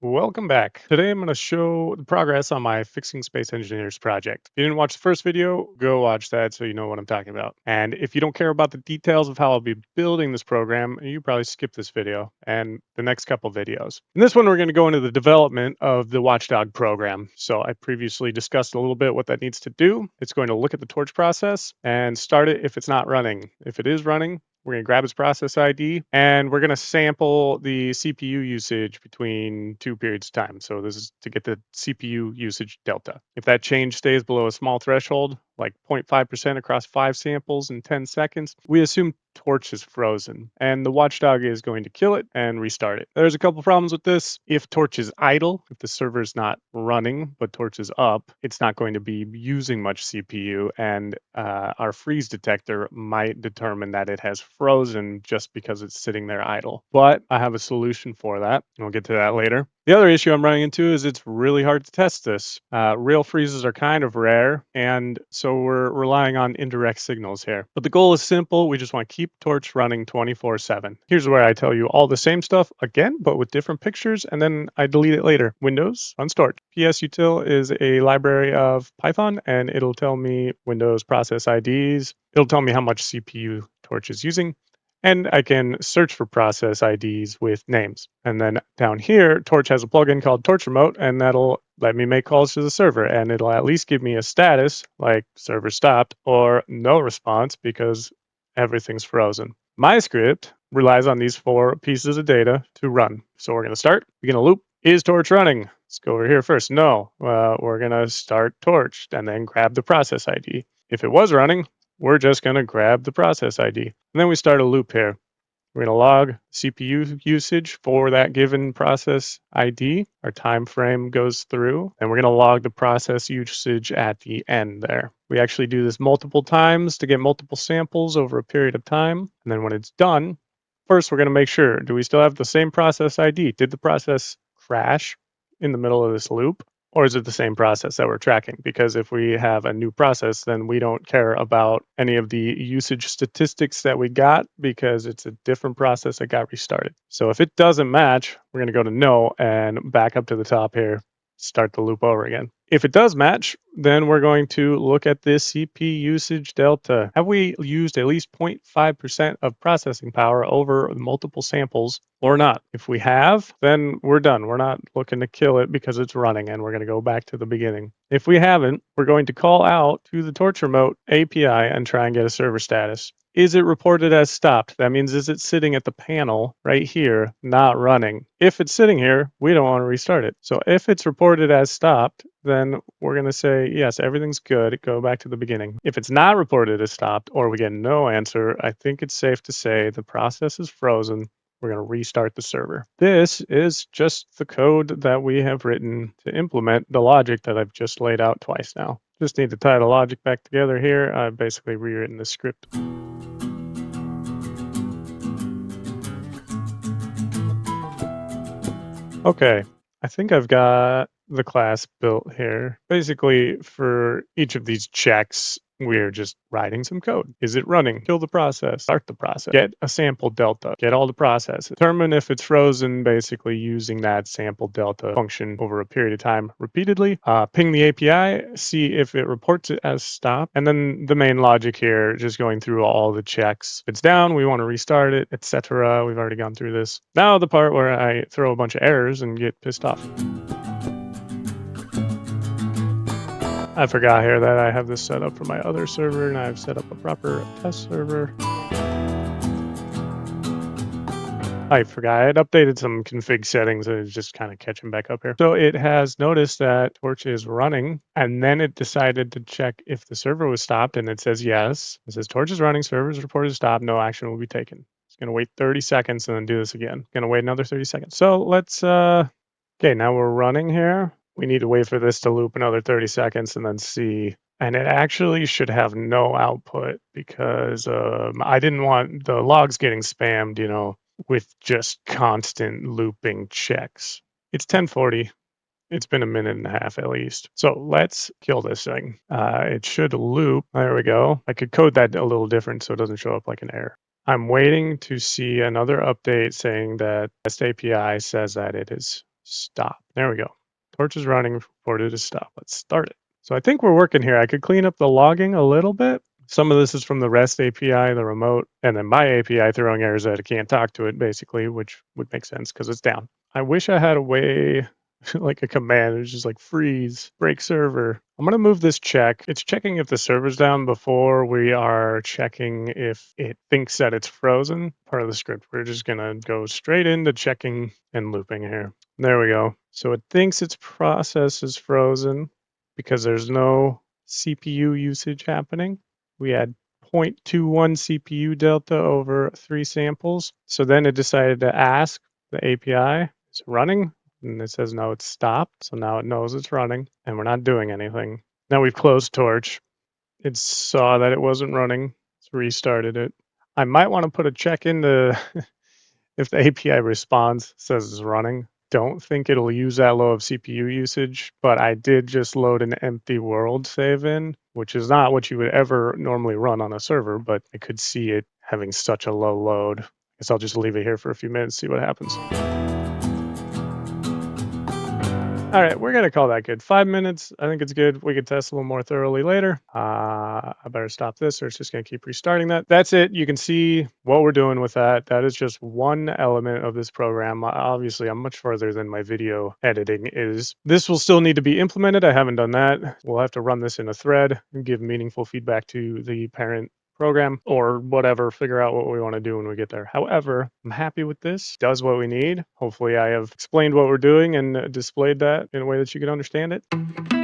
Welcome back. Today I'm going to show the progress on my Fixing Space Engineers project. If you didn't watch the first video, go watch that so you know what I'm talking about. And if you don't care about the details of how I'll be building this program, you probably skip this video and the next couple videos. In this one, we're going to go into the development of the watchdog program. So I previously discussed a little bit what that needs to do. It's going to look at the torch process and start it if it's not running. If it is running, we're going to grab its process ID and we're going to sample the CPU usage between two periods of time. So this is to get the CPU usage delta. If that change stays below a small threshold, like 0.5% across 5 samples in 10 seconds, we assume torch is frozen and the watchdog is going to kill it and restart it. There's a couple problems with this. If torch is idle, if the server is not running but torch is up, it's not going to be using much CPU, and our freeze detector might determine that it has frozen just because it's sitting there idle. But I have a solution for that. We'll get to that later. The other issue I'm running into is it's really hard to test this. Real freezes are kind of rare, and so we're relying on indirect signals here. But the goal is simple. We just want to keep torch running 24/7. Here's where I tell you all the same stuff again, but with different pictures, and then I delete it later. Windows, unstored. psutil is a library of Python, and it'll tell me Windows process IDs. It'll tell me how much CPU torch is using. And I can search for process IDs with names. And then down here, Torch has a plugin called Torch Remote, and that'll let me make calls to the server. And it'll at least give me a status like server stopped or no response because everything's frozen. My script relies on these 4 pieces of data to run. So we're going to start, begin a loop. Is Torch running? Let's go over here first. No, we're going to start Torch and then grab the process ID. If it was running, we're just going to grab the process ID. And then we start a loop here. We're going to log CPU usage for that given process ID. Our time frame goes through, and we're going to log the process usage at the end there. We actually do this multiple times to get multiple samples over a period of time. And then when it's done, first we're going to make sure, do we still have the same process ID? Did the process crash in the middle of this loop? Or is it the same process that we're tracking? Because if we have a new process, then we don't care about any of the usage statistics that we got because it's a different process that got restarted. So if it doesn't match, we're going to go to no and back up to the top here, start the loop over again. If it does match, then we're going to look at this CPU usage delta. Have we used at least 0.5% of processing power over multiple samples or not? If we have, then we're done. We're not looking to kill it because it's running, and we're going to go back to the beginning. If we haven't, we're going to call out to the Torch Remote API and try and get a server status. Is it reported as stopped? That means, is it sitting at the panel right here, not running? If it's sitting here, we don't want to restart it. So if it's reported as stopped, then we're going to say, yes, everything's good. Go back to the beginning. If it's not reported as stopped or we get no answer, I think it's safe to say the process is frozen. We're going to restart the server. This is just the code that we have written to implement the logic that I've just laid out twice now. Just need to tie the logic back together here. I've basically rewritten the script. Okay, I think I've got the class built here. Basically, for each of these checks, we're just writing some code. Is it running? Kill the process, start the process, get a sample delta, get all the processes. Determine if it's frozen, basically using that sample delta function over a period of time repeatedly. Ping the API, see if it reports it as stop. And then the main logic here, just going through all the checks. If it's down, we want to restart it, etc. We've already gone through this. Now the part where I throw a bunch of errors and get pissed off. I forgot here that I have this set up for my other server, and I've set up a proper test server. I forgot, I had updated some config settings and it's just kind of catching back up here. So it has noticed that Torch is running, and then it decided to check if the server was stopped, and it says yes. It says Torch is running, server is reported stopped, no action will be taken. It's going to wait 30 seconds and then do this again. Going to wait another 30 seconds. So let's, okay, now we're running here. We need to wait for this to loop another 30 seconds and then see. And it actually should have no output because I didn't want the logs getting spammed, you know, with just constant looping checks. It's 10:40. It's been a minute and a half at least. So let's kill this thing. It should loop. There we go. I could code that a little different so it doesn't show up like an error. I'm waiting to see another update saying that REST API says that it is stop. There we go. Torch is running, reported to stop. Let's start it. So I think we're working here. I could clean up the logging a little bit. Some of this is from the REST API, the remote, and then my API throwing errors that it can't talk to it, basically, which would make sense because it's down. I wish I had a way, like a command, it's just like freeze, break server. I'm gonna move this check. It's checking if the server's down before we are checking if it thinks that it's frozen. Part of the script. We're just gonna go straight into checking and looping here. There we go. So it thinks its process is frozen because there's no CPU usage happening. We had 0.21 CPU delta over 3 samples. So then it decided to ask the API, is it running? And it says, no, it's stopped. So now it knows it's running and we're not doing anything. Now we've closed Torch. It saw that it wasn't running. It's restarted it. I might want to put a check into if the API response says it's running. Don't think it'll use that low of CPU usage, but I did just load an empty world save in, which is not what you would ever normally run on a server, but I could see it having such a low load. I guess I'll just leave it here for a few minutes, see what happens. All right, we're gonna call that good. 5 minutes, I think it's good. We could test a little more thoroughly later. I better stop this or it's just gonna keep restarting that. That's it. You can see what we're doing with that. That is just one element of this program. Obviously, I'm much further than my video editing is. This will still need to be implemented. I haven't done that. We'll have to run this in a thread and give meaningful feedback to the parent program or whatever, figure out what we want to do when we get there. However, I'm happy with this. Does what we need. Hopefully I have explained what we're doing and displayed that in a way that you can understand it.